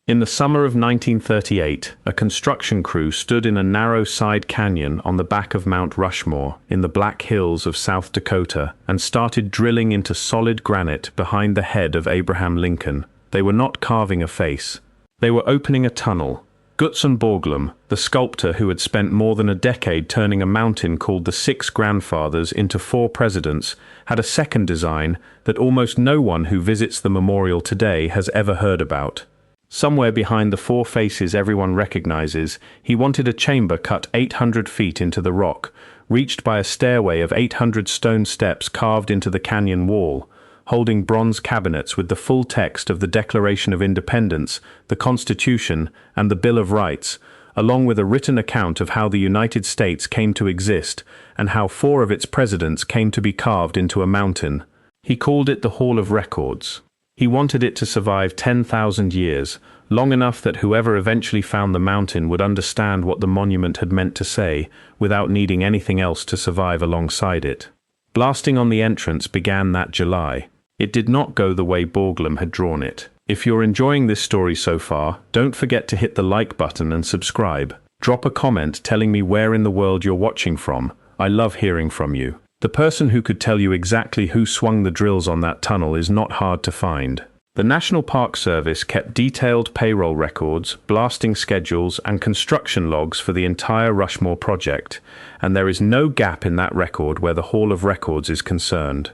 In the summer of 1938, a construction crew stood in a narrow side canyon on the back of Mount Rushmore in the Black Hills of South Dakota and started drilling into solid granite behind the head of Abraham Lincoln. They were not carving a face. They were opening a tunnel. Gutzon Borglum, the sculptor who had spent more than a decade turning a mountain called the Six Grandfathers into 4 presidents, had a second design that almost no one who visits the memorial today has ever heard about. Somewhere behind the 4 faces everyone recognizes, he wanted a chamber cut 800 feet into the rock, reached by a stairway of 800 stone steps carved into the canyon wall, holding bronze cabinets with the full text of the Declaration of Independence, the Constitution, and the Bill of Rights, along with a written account of how the United States came to exist and how 4 of its presidents came to be carved into a mountain. He called it the Hall of Records. He wanted it to survive 10,000 years, long enough that whoever eventually found the mountain would understand what the monument had meant to say, without needing anything else to survive alongside it. Blasting on the entrance began that July. It did not go the way Borglum had drawn it. If you're enjoying this story so far, don't forget to hit the like button and subscribe. Drop a comment telling me where in the world you're watching from. I love hearing from you. The person who could tell you exactly who swung the drills on that tunnel is not hard to find. The National Park Service kept detailed payroll records, blasting schedules, and construction logs for the entire Rushmore project, and there is no gap in that record where the Hall of Records is concerned.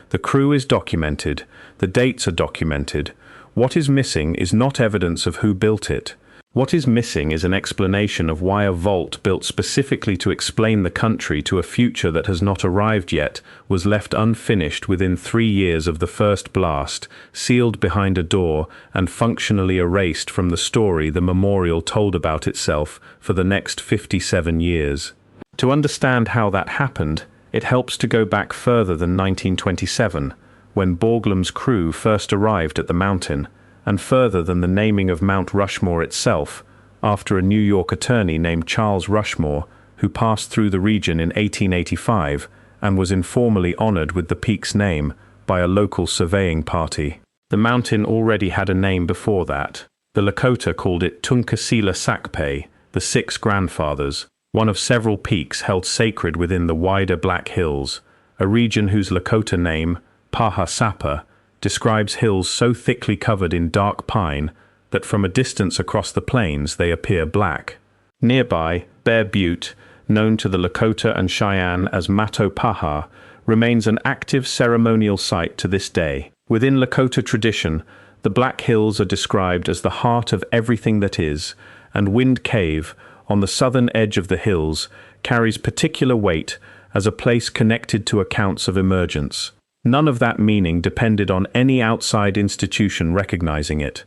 The crew is documented, the dates are documented. What is missing is not evidence of who built it. What is missing is an explanation of why a vault built specifically to explain the country to a future that has not arrived yet was left unfinished within 3 years of the first blast, sealed behind a door, and functionally erased from the story the memorial told about itself for the next 57 years. To understand how that happened, it helps to go back further than 1927, when Borglum's crew first arrived at the mountain, and further than the naming of Mount Rushmore itself, after a New York attorney named Charles Rushmore, who passed through the region in 1885 and was informally honored with the peak's name by a local surveying party. The mountain already had a name before that. The Lakota called it Tunkasila Sakpe, the 6 Grandfathers, one of several peaks held sacred within the wider Black Hills, a region whose Lakota name, Paha Sapa, describes hills so thickly covered in dark pine that from a distance across the plains they appear black. Nearby, Bear Butte, known to the Lakota and Cheyenne as Mato Paha, remains an active ceremonial site to this day. Within Lakota tradition, the Black Hills are described as the heart of everything that is, and Wind Cave, on the southern edge of the hills, carries particular weight as a place connected to accounts of emergence. None of that meaning depended on any outside institution recognizing it.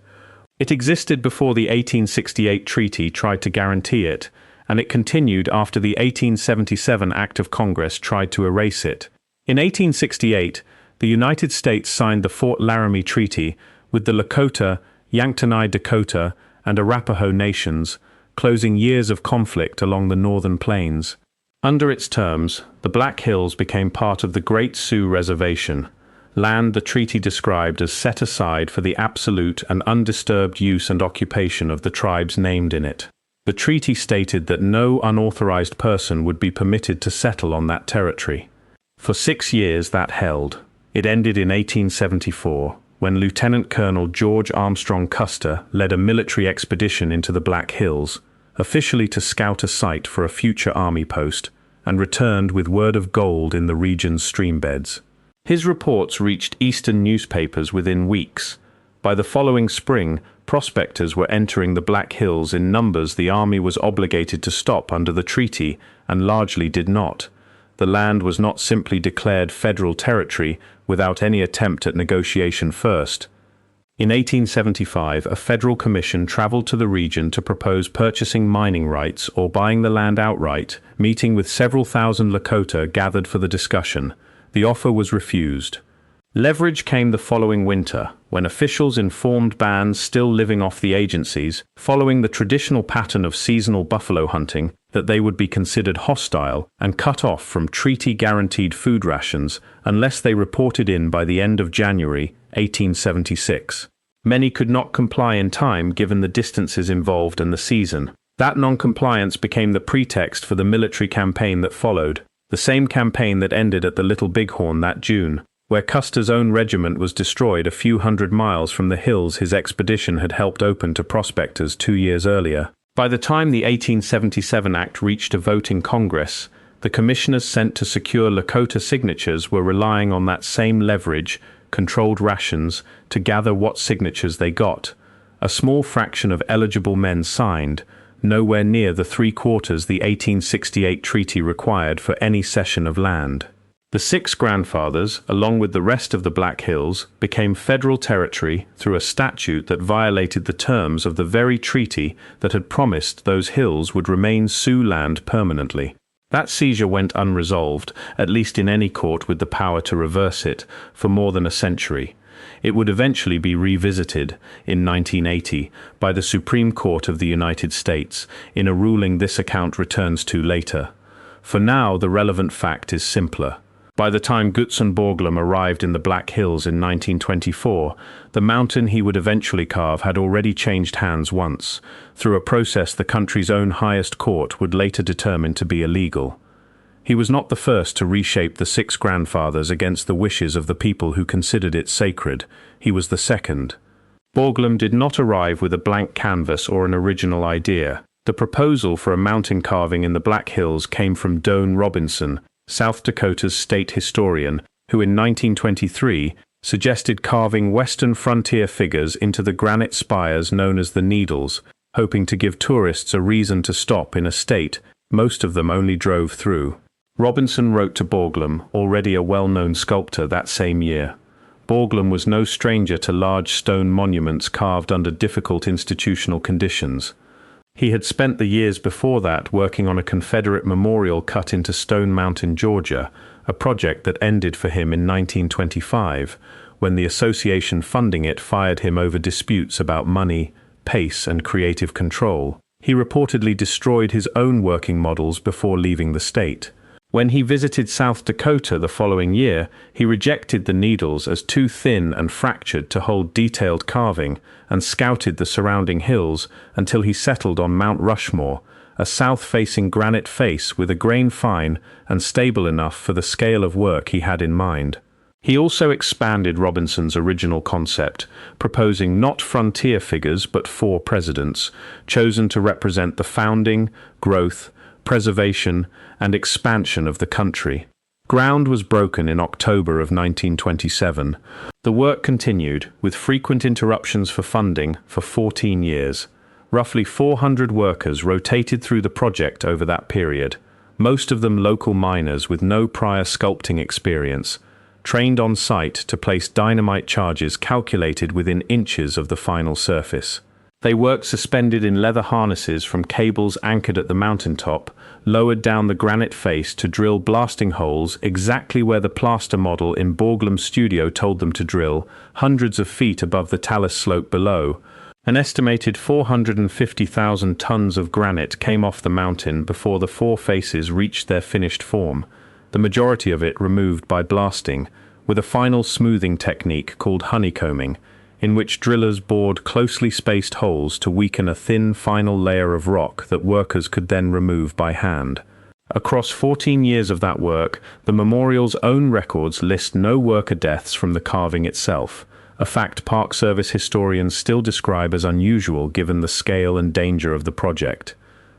It existed before the 1868 treaty tried to guarantee it, and it continued after the 1877 Act of Congress tried to erase it. In 1868, the United States signed the Fort Laramie Treaty with the Lakota, Yanktonai Dakota, and Arapaho nations, closing years of conflict along the northern plains. Under its terms, the Black Hills became part of the Great Sioux Reservation, land the treaty described as set aside for the absolute and undisturbed use and occupation of the tribes named in it. The treaty stated that no unauthorized person would be permitted to settle on that territory. For 6 years that held. It ended in 1874, when Lieutenant Colonel George Armstrong Custer led a military expedition into the Black Hills, officially to scout a site for a future army post, and returned with word of gold in the region's streambeds. His reports reached eastern newspapers within weeks. By the following spring, prospectors were entering the Black Hills in numbers the army was obligated to stop under the treaty, and largely did not. The land was not simply declared federal territory without any attempt at negotiation first. In 1875, a federal commission traveled to the region to propose purchasing mining rights or buying the land outright, meeting with several thousand Lakota gathered for the discussion. The offer was refused. Leverage came the following winter, when officials informed bands still living off the agencies, following the traditional pattern of seasonal buffalo hunting, that they would be considered hostile and cut off from treaty-guaranteed food rations unless they reported in by the end of January 1876. Many could not comply in time given the distances involved and the season. That non-compliance became the pretext for the military campaign that followed, the same campaign that ended at the Little Bighorn that June, where Custer's own regiment was destroyed a few hundred miles from the hills his expedition had helped open to prospectors 2 years earlier. By the time the 1877 Act reached a vote in Congress, the commissioners sent to secure Lakota signatures were relying on that same leverage, controlled rations, to gather what signatures they got. A small fraction of eligible men signed, nowhere near the 3/4 the 1868 treaty required for any cession of land. The Six Grandfathers, along with the rest of the Black Hills, became federal territory through a statute that violated the terms of the very treaty that had promised those hills would remain Sioux land permanently. That seizure went unresolved, at least in any court with the power to reverse it, for more than a century. It would eventually be revisited, in 1980, by the Supreme Court of the United States, in a ruling this account returns to later. For now, the relevant fact is simpler. By the time Gutzon Borglum arrived in the Black Hills in 1924, the mountain he would eventually carve had already changed hands once, through a process the country's own highest court would later determine to be illegal. He was not the first to reshape the Six Grandfathers against the wishes of the people who considered it sacred. He was the second. Borglum did not arrive with a blank canvas or an original idea. The proposal for a mountain carving in the Black Hills came from Doane Robinson, South Dakota's state historian, who in 1923 suggested carving western frontier figures into the granite spires known as the Needles, hoping to give tourists a reason to stop in a state most of them only drove through. Robinson wrote to Borglum, already a well-known sculptor, that same year. Borglum was no stranger to large stone monuments carved under difficult institutional conditions. He had spent the years before that working on a Confederate memorial cut into Stone Mountain, Georgia, a project that ended for him in 1925, when the association funding it fired him over disputes about money, pace, and creative control. He reportedly destroyed his own working models before leaving the state. When he visited South Dakota the following year, he rejected the Needles as too thin and fractured to hold detailed carving and scouted the surrounding hills until he settled on Mount Rushmore, a south-facing granite face with a grain fine and stable enough for the scale of work he had in mind. He also expanded Robinson's original concept, proposing not frontier figures but 4 presidents, chosen to represent the founding, growth, preservation, and expansion of the country. Ground was broken in October of 1927. The work continued, with frequent interruptions for funding, for 14 years. Roughly 400 workers rotated through the project over that period, most of them local miners with no prior sculpting experience, trained on site to place dynamite charges calculated within inches of the final surface. They worked suspended in leather harnesses from cables anchored at the mountaintop, lowered down the granite face to drill blasting holes exactly where the plaster model in Borglum's studio told them to drill, hundreds of feet above the talus slope below. An estimated 450,000 tons of granite came off the mountain before the 4 faces reached their finished form, the majority of it removed by blasting, with a final smoothing technique called honeycombing, in which drillers bored closely spaced holes to weaken a thin final layer of rock that workers could then remove by hand. Across 14 years of that work, the memorial's own records list no worker deaths from the carving itself, a fact Park Service historians still describe as unusual given the scale and danger of the project.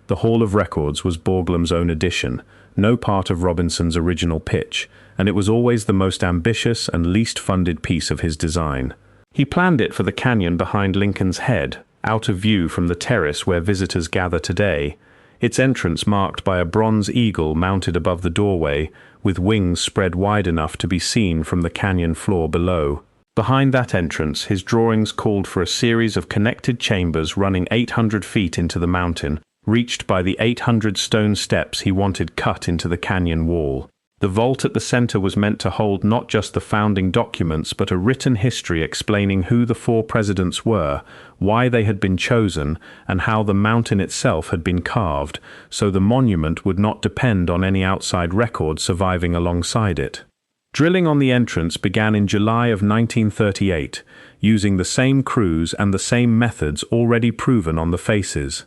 The Hall of Records was Borglum's own addition, no part of Robinson's original pitch, and it was always the most ambitious and least funded piece of his design. He planned it for the canyon behind Lincoln's Head, out of view from the terrace where visitors gather today, its entrance marked by a bronze eagle mounted above the doorway, with wings spread wide enough to be seen from the canyon floor below. Behind that entrance, his drawings called for a series of connected chambers running 800 feet into the mountain, reached by the 800 stone steps he wanted cut into the canyon wall. The vault at the center was meant to hold not just the founding documents but a written history explaining who the 4 presidents were, why they had been chosen, and how the mountain itself had been carved, so the monument would not depend on any outside record surviving alongside it. Drilling on the entrance began in July of 1938, using the same crews and the same methods already proven on the faces.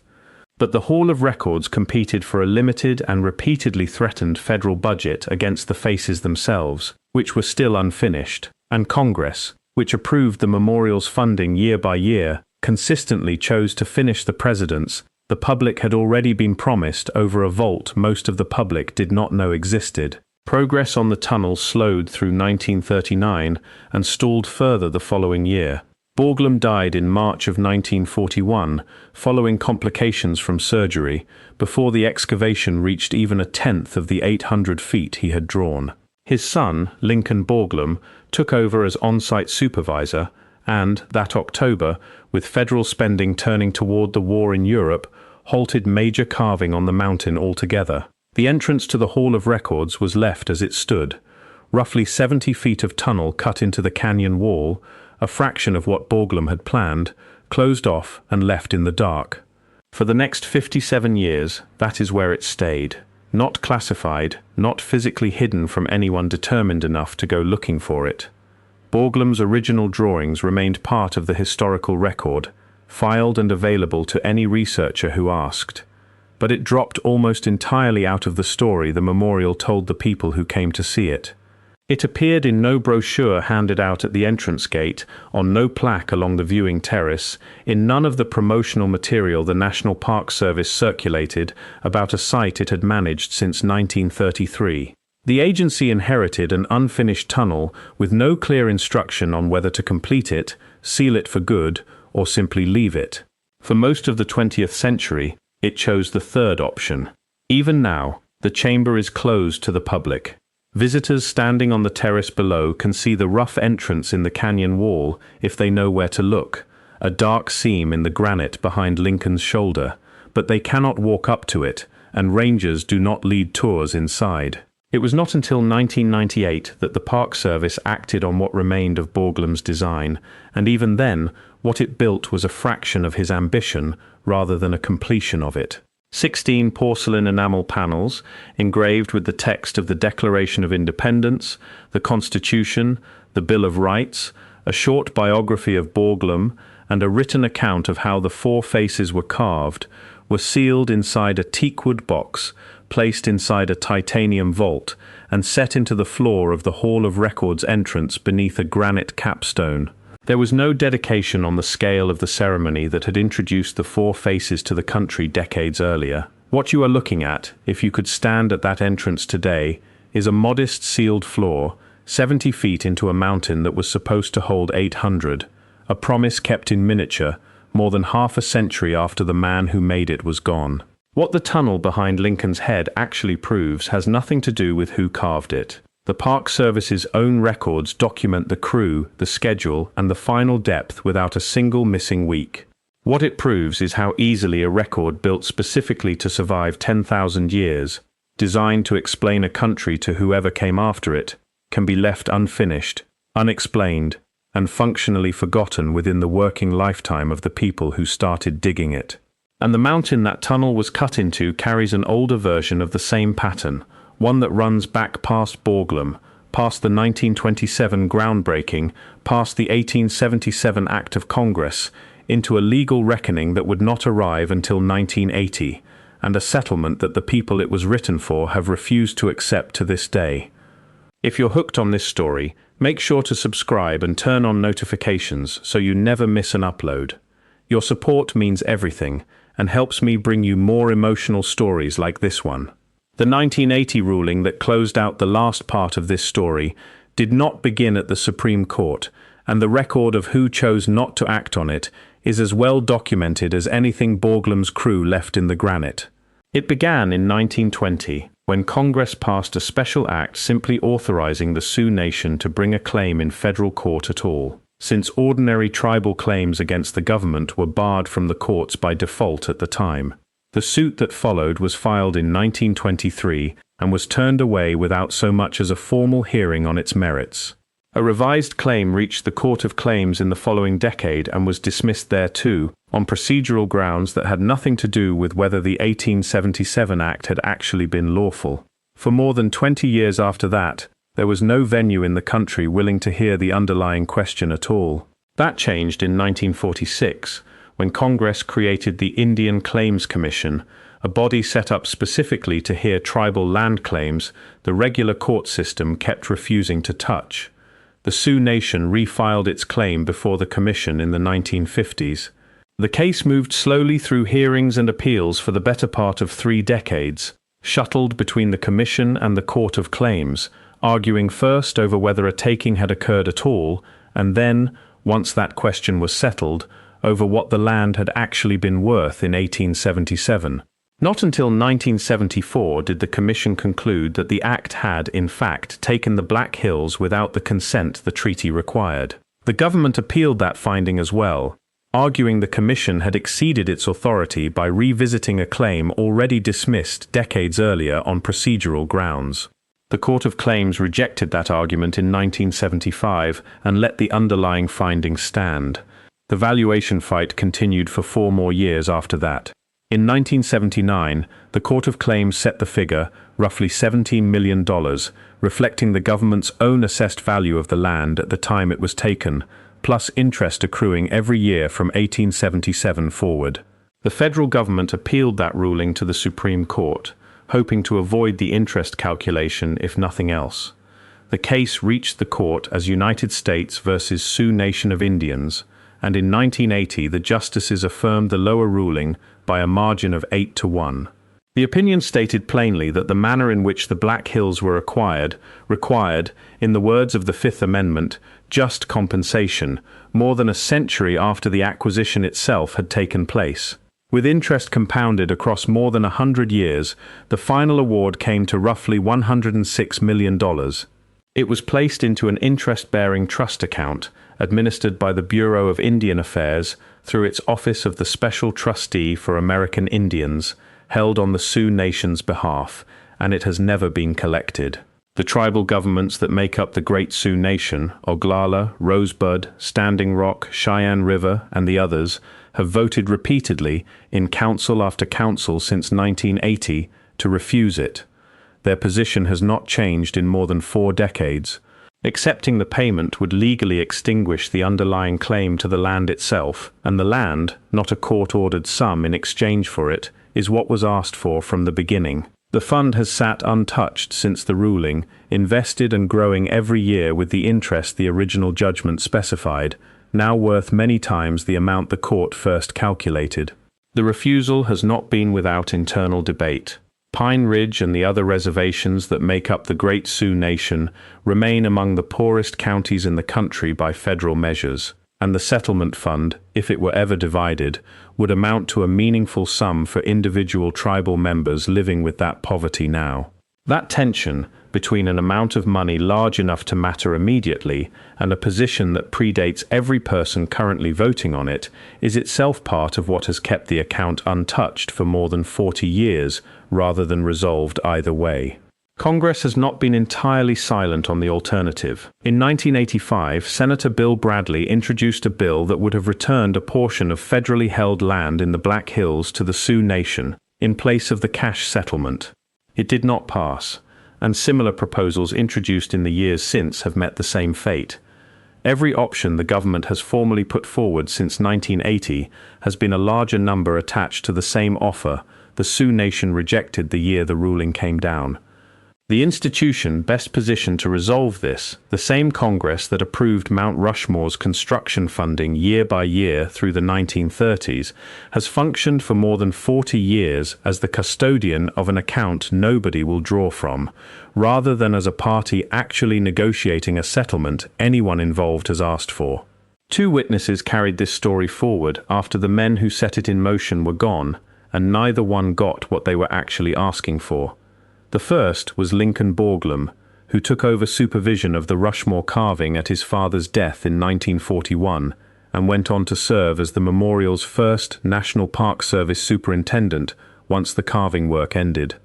But the Hall of Records competed for a limited and repeatedly threatened federal budget against the faces themselves, which were still unfinished, and Congress, which approved the memorial's funding year by year, consistently chose to finish the presidents the public had already been promised over a vault most of the public did not know existed. Progress on the tunnel slowed through 1939 and stalled further the following year. Borglum died in March of 1941, following complications from surgery, before the excavation reached even a tenth of the 800 feet he had drawn. His son, Lincoln Borglum, took over as on-site supervisor and, that October, with federal spending turning toward the war in Europe, halted major carving on the mountain altogether. The entrance to the Hall of Records was left as it stood, roughly 70 feet of tunnel cut into the canyon wall, a fraction of what Borglum had planned, closed off and left in the dark. For the next 57 years, that is where it stayed. Not classified, not physically hidden from anyone determined enough to go looking for it. Borglum's original drawings remained part of the historical record, filed and available to any researcher who asked. But it dropped almost entirely out of the story the memorial told the people who came to see it. It appeared in no brochure handed out at the entrance gate, on no plaque along the viewing terrace, in none of the promotional material the National Park Service circulated about a site it had managed since 1933. The agency inherited an unfinished tunnel with no clear instruction on whether to complete it, seal it for good, or simply leave it. For most of the 20th century, it chose the third option. Even now, the chamber is closed to the public. Visitors standing on the terrace below can see the rough entrance in the canyon wall if they know where to look, a dark seam in the granite behind Lincoln's shoulder, but they cannot walk up to it, and rangers do not lead tours inside. It was not until 1998 that the Park Service acted on what remained of Borglum's design, and even then, what it built was a fraction of his ambition rather than a completion of it. 16 porcelain enamel panels, engraved with the text of the Declaration of Independence, the Constitution, the Bill of Rights, a short biography of Borglum, and a written account of how the four faces were carved, were sealed inside a teakwood box, placed inside a titanium vault, and set into the floor of the Hall of Records entrance beneath a granite capstone. There was no dedication on the scale of the ceremony that had introduced the four faces to the country decades earlier. What you are looking at, if you could stand at that entrance today, is a modest sealed floor, 70 feet into a mountain that was supposed to hold 800, a promise kept in miniature, more than half a century after the man who made it was gone. What the tunnel behind Lincoln's head actually proves has nothing to do with who carved it. The Park Service's own records document the crew, the schedule, and the final depth without a single missing week. What it proves is how easily a record built specifically to survive 10,000 years, designed to explain a country to whoever came after it, can be left unfinished, unexplained, and functionally forgotten within the working lifetime of the people who started digging it. And the mountain that tunnel was cut into carries an older version of the same pattern, one that runs back past Borglum, past the 1927 groundbreaking, past the 1877 Act of Congress, into a legal reckoning that would not arrive until 1980, and a settlement that the people it was written for have refused to accept to this day. If you're hooked on this story, make sure to subscribe and turn on notifications so you never miss an upload. Your support means everything, and helps me bring you more emotional stories like this one. The 1980 ruling that closed out the last part of this story did not begin at the Supreme Court, and the record of who chose not to act on it is as well documented as anything Borglum's crew left in the granite. It began in 1920, when Congress passed a special act simply authorizing the Sioux Nation to bring a claim in federal court at all, since ordinary tribal claims against the government were barred from the courts by default at the time. The suit that followed was filed in 1923 and was turned away without so much as a formal hearing on its merits. A revised claim reached the Court of Claims in the following decade and was dismissed there too, on procedural grounds that had nothing to do with whether the 1877 Act had actually been lawful. For more than 20 years after that, there was no venue in the country willing to hear the underlying question at all. That changed in 1946, when Congress created the Indian Claims Commission, a body set up specifically to hear tribal land claims the regular court system kept refusing to touch. The Sioux Nation refiled its claim before the commission in the 1950s. The case moved slowly through hearings and appeals for the better part of 3 decades, shuttled between the commission and the Court of Claims, arguing first over whether a taking had occurred at all, and then, once that question was settled, over what the land had actually been worth in 1877. Not until 1974 did the commission conclude that the act had, in fact, taken the Black Hills without the consent the treaty required. The government appealed that finding as well, arguing the commission had exceeded its authority by revisiting a claim already dismissed decades earlier on procedural grounds. The Court of Claims rejected that argument in 1975 and let the underlying findings stand. The valuation fight continued for 4 more years after that. In 1979, the Court of Claims set the figure, roughly $17 million, reflecting the government's own assessed value of the land at the time it was taken, plus interest accruing every year from 1877 forward. The federal government appealed that ruling to the Supreme Court, hoping to avoid the interest calculation if nothing else. The case reached the court as United States versus Sioux Nation of Indians, and in 1980 the justices affirmed the lower ruling by a margin of 8-1. The opinion stated plainly that the manner in which the Black Hills were acquired required, in the words of the Fifth Amendment, just compensation, more than a century after the acquisition itself had taken place. With interest compounded across more than 100 years, the final award came to roughly $106 million. It was placed into an interest-bearing trust account, administered by the Bureau of Indian Affairs through its Office of the Special Trustee for American Indians, held on the Sioux Nation's behalf, and it has never been collected. The tribal governments that make up the Great Sioux Nation, Oglala, Rosebud, Standing Rock, Cheyenne River, and the others, have voted repeatedly, in council after council since 1980, to refuse it. Their position has not changed in more than 4 decades. Accepting the payment would legally extinguish the underlying claim to the land itself, and the land, not a court-ordered sum in exchange for it, is what was asked for from the beginning. The fund has sat untouched since the ruling, invested and growing every year with the interest the original judgment specified, now worth many times the amount the court first calculated. The refusal has not been without internal debate. Pine Ridge and the other reservations that make up the Great Sioux Nation remain among the poorest counties in the country by federal measures, and the settlement fund, if it were ever divided, would amount to a meaningful sum for individual tribal members living with that poverty now. That tension between an amount of money large enough to matter immediately and a position that predates every person currently voting on it is itself part of what has kept the account untouched for more than 40 years, rather than resolved either way. Congress has not been entirely silent on the alternative. In 1985, Senator Bill Bradley introduced a bill that would have returned a portion of federally held land in the Black Hills to the Sioux Nation, in place of the cash settlement. It did not pass, and similar proposals introduced in the years since have met the same fate. Every option the government has formally put forward since 1980 has been a larger number attached to the same offer the Sioux Nation rejected the year the ruling came down. The institution best positioned to resolve this, the same Congress that approved Mount Rushmore's construction funding year by year through the 1930s, has functioned for more than 40 years as the custodian of an account nobody will draw from, rather than as a party actually negotiating a settlement anyone involved has asked for. 2 witnesses carried this story forward after the men who set it in motion were gone, and neither one got what they were actually asking for. The first was Gutzon Borglum, who took over supervision of the Rushmore carving at his father's death in 1941, and went on to serve as the memorial's first National Park Service superintendent once the carving work ended.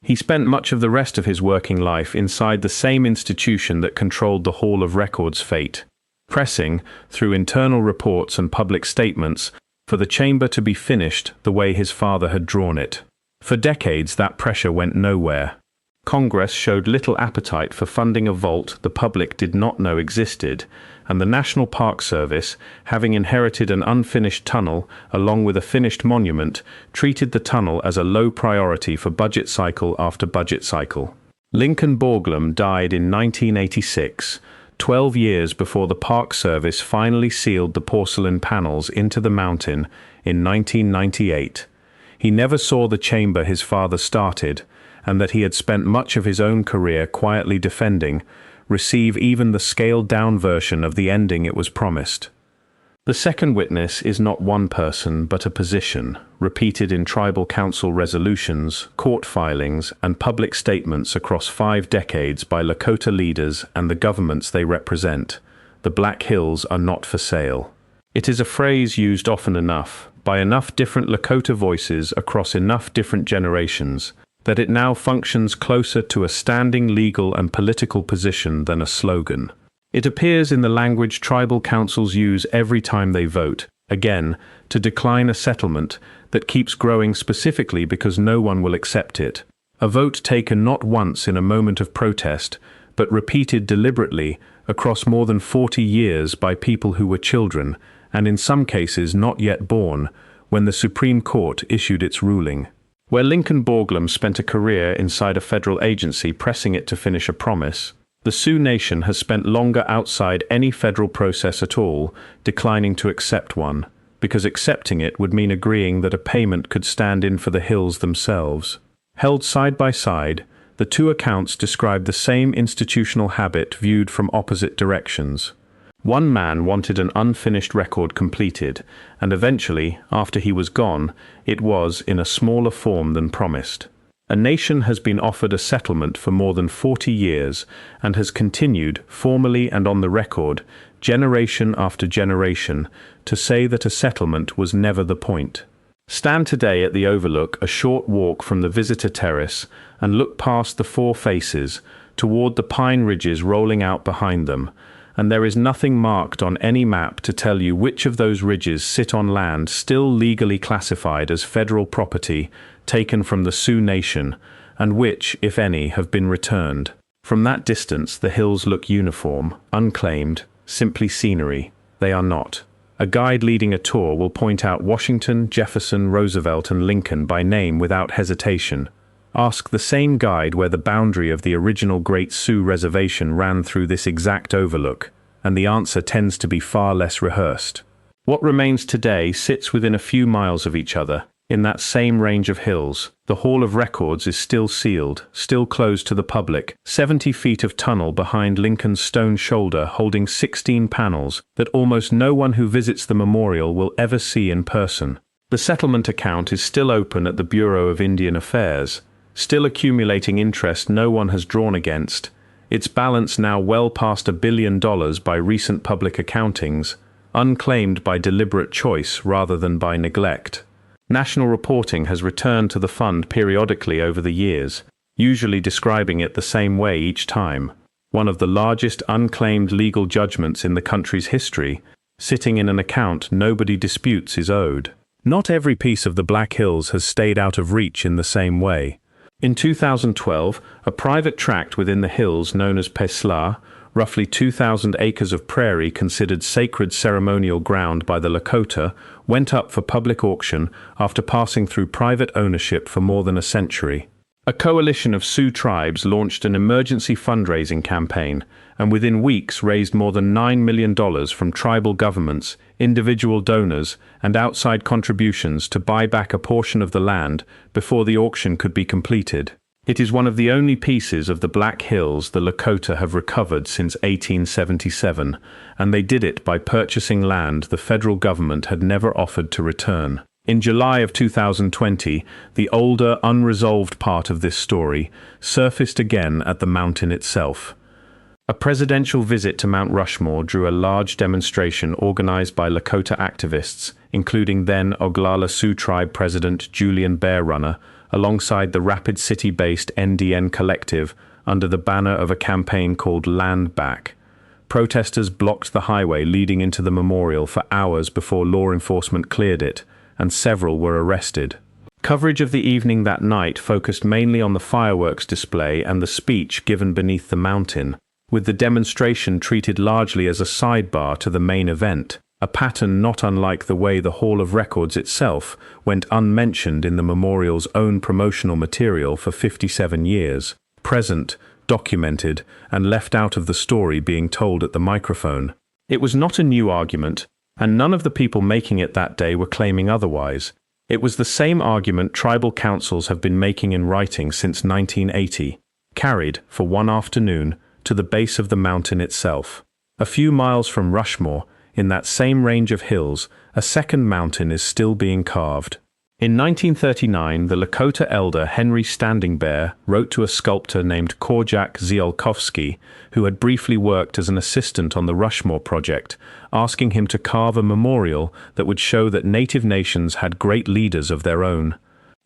He spent much of the rest of his working life inside the same institution that controlled the Hall of Records' fate, pressing, through internal reports and public statements, for the chamber to be finished the way his father had drawn it. For decades that pressure went nowhere. Congress showed little appetite for funding a vault the public did not know existed, and the National Park Service, having inherited an unfinished tunnel along with a finished monument, treated the tunnel as a low priority for budget cycle after budget cycle. Gutzon Borglum died in 1986, 12 years before the Park Service finally sealed the porcelain panels into the mountain in 1998. He never saw the chamber his father started, and that he had spent much of his own career quietly defending, receive even the scaled-down version of the ending it was promised. The second witness is not one person but a position, repeated in tribal council resolutions, court filings, and public statements across 5 decades by Lakota leaders and the governments they represent. The Black Hills are not for sale. It is a phrase used often enough, by enough different Lakota voices across enough different generations, that it now functions closer to a standing legal and political position than a slogan. It appears in the language tribal councils use every time they vote, again, to decline a settlement that keeps growing specifically because no one will accept it. A vote taken not once in a moment of protest, but repeated deliberately across more than 40 years by people who were children, and in some cases not yet born, when the Supreme Court issued its ruling. Where Gutzon Borglum spent a career inside a federal agency pressing it to finish a promise, the Sioux Nation has spent longer outside any federal process at all, declining to accept one, because accepting it would mean agreeing that a payment could stand in for the hills themselves. Held side by side, the two accounts describe the same institutional habit viewed from opposite directions. One man wanted an unfinished record completed, and eventually, after he was gone, it was in a smaller form than promised. A nation has been offered a settlement for more than 40 years and has continued, formally and on the record, generation after generation, to say that a settlement was never the point. Stand today at the overlook a short walk from the visitor terrace and look past the 4 faces, toward the pine ridges rolling out behind them, and there is nothing marked on any map to tell you which of those ridges sit on land still legally classified as federal property taken from the Sioux Nation, and which, if any, have been returned. From that distance the hills look uniform, unclaimed, simply scenery. They are not. A guide leading a tour will point out Washington, Jefferson, Roosevelt, and Lincoln by name without hesitation. Ask the same guide where the boundary of the original Great Sioux Reservation ran through this exact overlook, and the answer tends to be far less rehearsed. What remains today sits within a few miles of each other, in that same range of hills. The Hall of Records is still sealed, still closed to the public, 70 feet of tunnel behind Lincoln's stone shoulder holding 16 panels that almost no one who visits the memorial will ever see in person. The settlement account is still open at the Bureau of Indian Affairs, still accumulating interest no one has drawn against, its balance now well past $1 billion by recent public accountings, unclaimed by deliberate choice rather than by neglect. National reporting has returned to the fund periodically over the years, usually describing it the same way each time. One of the largest unclaimed legal judgments in the country's history, sitting in an account nobody disputes is owed. Not every piece of the Black Hills has stayed out of reach in the same way. In 2012, a private tract within the hills known as Pesla, roughly 2,000 acres of prairie considered sacred ceremonial ground by the Lakota, went up for public auction after passing through private ownership for more than a century. A coalition of Sioux tribes launched an emergency fundraising campaign, and within weeks raised more than $9 million from tribal governments, individual donors, and outside contributions to buy back a portion of the land before the auction could be completed. It is one of the only pieces of the Black Hills the Lakota have recovered since 1877, and they did it by purchasing land the federal government had never offered to return. In July of 2020, the older, unresolved part of this story surfaced again at the mountain itself. A presidential visit to Mount Rushmore drew a large demonstration organized by Lakota activists, including then Oglala Sioux Tribe President Julian Bear Runner, alongside the Rapid City-based NDN Collective under the banner of a campaign called Land Back. Protesters blocked the highway leading into the memorial for hours before law enforcement cleared it, and several were arrested. Coverage of the evening that night focused mainly on the fireworks display and the speech given beneath the mountain, with the demonstration treated largely as a sidebar to the main event, a pattern not unlike the way the Hall of Records itself went unmentioned in the memorial's own promotional material for 57 years, present, documented, and left out of the story being told at the microphone. It was not a new argument, and none of the people making it that day were claiming otherwise. It was the same argument tribal councils have been making in writing since 1980, carried, for one afternoon, to the base of the mountain itself. A few miles from Rushmore, in that same range of hills, a second mountain is still being carved. In 1939, the Lakota elder Henry Standing Bear wrote to a sculptor named Korjak Ziolkowski, who had briefly worked as an assistant on the Rushmore project, asking him to carve a memorial that would show that native nations had great leaders of their own.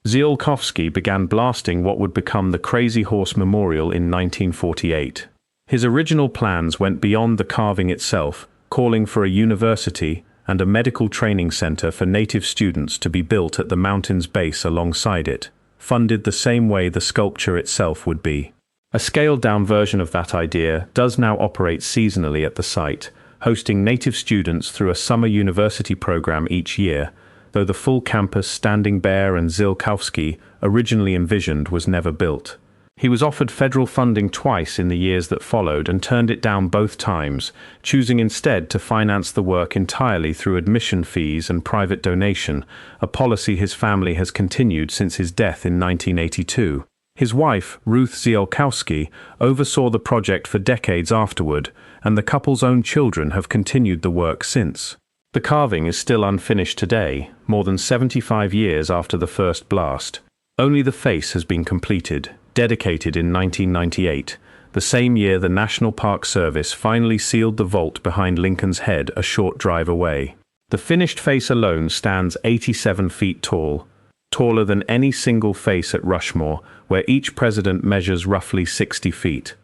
Ziolkowski began blasting what would become the Crazy Horse Memorial in 1948. His original plans went beyond the carving itself, calling for a university and a medical training center for native students to be built at the mountain's base alongside it, funded the same way the sculpture itself would be. A scaled-down version of that idea does now operate seasonally at the site, hosting native students through a summer university program each year, though the full campus Standing Bear and Ziolkowski originally envisioned was never built. He was offered federal funding twice in the years that followed and turned it down both times, choosing instead to finance the work entirely through admission fees and private donation, a policy his family has continued since his death in 1982. His wife, Ruth Ziolkowski, oversaw the project for decades afterward, and the couple's own children have continued the work since. The carving is still unfinished today, more than 75 years after the first blast. Only the face has been completed, dedicated in 1998, the same year the National Park Service finally sealed the vault behind Lincoln's Head a short drive away. The finished face alone stands 87 feet tall, taller than any single face at Rushmore, where each president measures roughly 60 feet.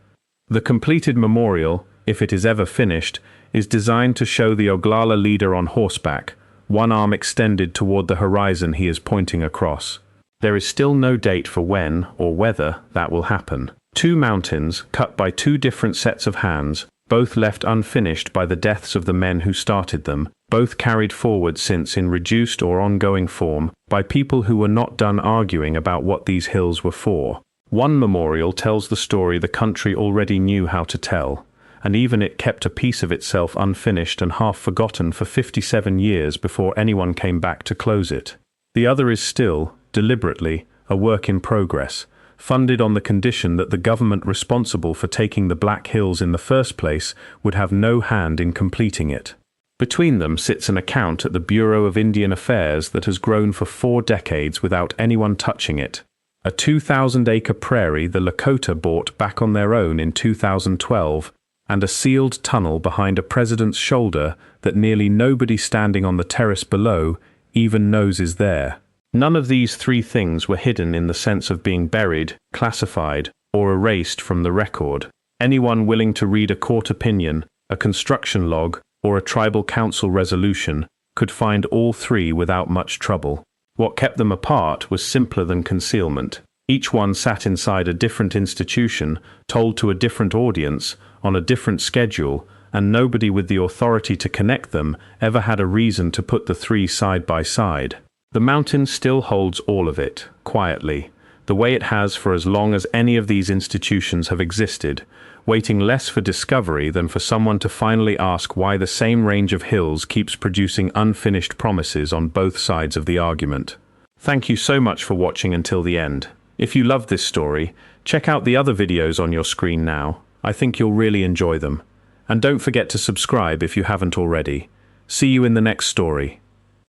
The completed memorial, if it is ever finished, is designed to show the Oglala leader on horseback, one arm extended toward the horizon he is pointing across. There is still no date for when or whether that will happen. Two mountains, cut by two different sets of hands, both left unfinished by the deaths of the men who started them, both carried forward since in reduced or ongoing form by people who were not done arguing about what these hills were for. One memorial tells the story the country already knew how to tell, and even it kept a piece of itself unfinished and half forgotten for 57 years before anyone came back to close it. The other is still, deliberately, a work in progress, funded on the condition that the government responsible for taking the Black Hills in the first place would have no hand in completing it. Between them sits an account at the Bureau of Indian Affairs that has grown for 4 decades without anyone touching it. A 2,000-acre prairie the Lakota bought back on their own in 2012, and a sealed tunnel behind a president's shoulder that nearly nobody standing on the terrace below even knows is there. None of these 3 things were hidden in the sense of being buried, classified, or erased from the record. Anyone willing to read a court opinion, a construction log, or a tribal council resolution could find all 3 without much trouble. What kept them apart was simpler than concealment. Each one sat inside a different institution, told to a different audience, on a different schedule, and nobody with the authority to connect them ever had a reason to put the 3 side by side. The mountain still holds all of it, quietly, the way it has for as long as any of these institutions have existed, waiting less for discovery than for someone to finally ask why the same range of hills keeps producing unfinished promises on both sides of the argument. Thank you so much for watching until the end. If you loved this story, check out the other videos on your screen now. I think you'll really enjoy them. And don't forget to subscribe if you haven't already. See you in the next story.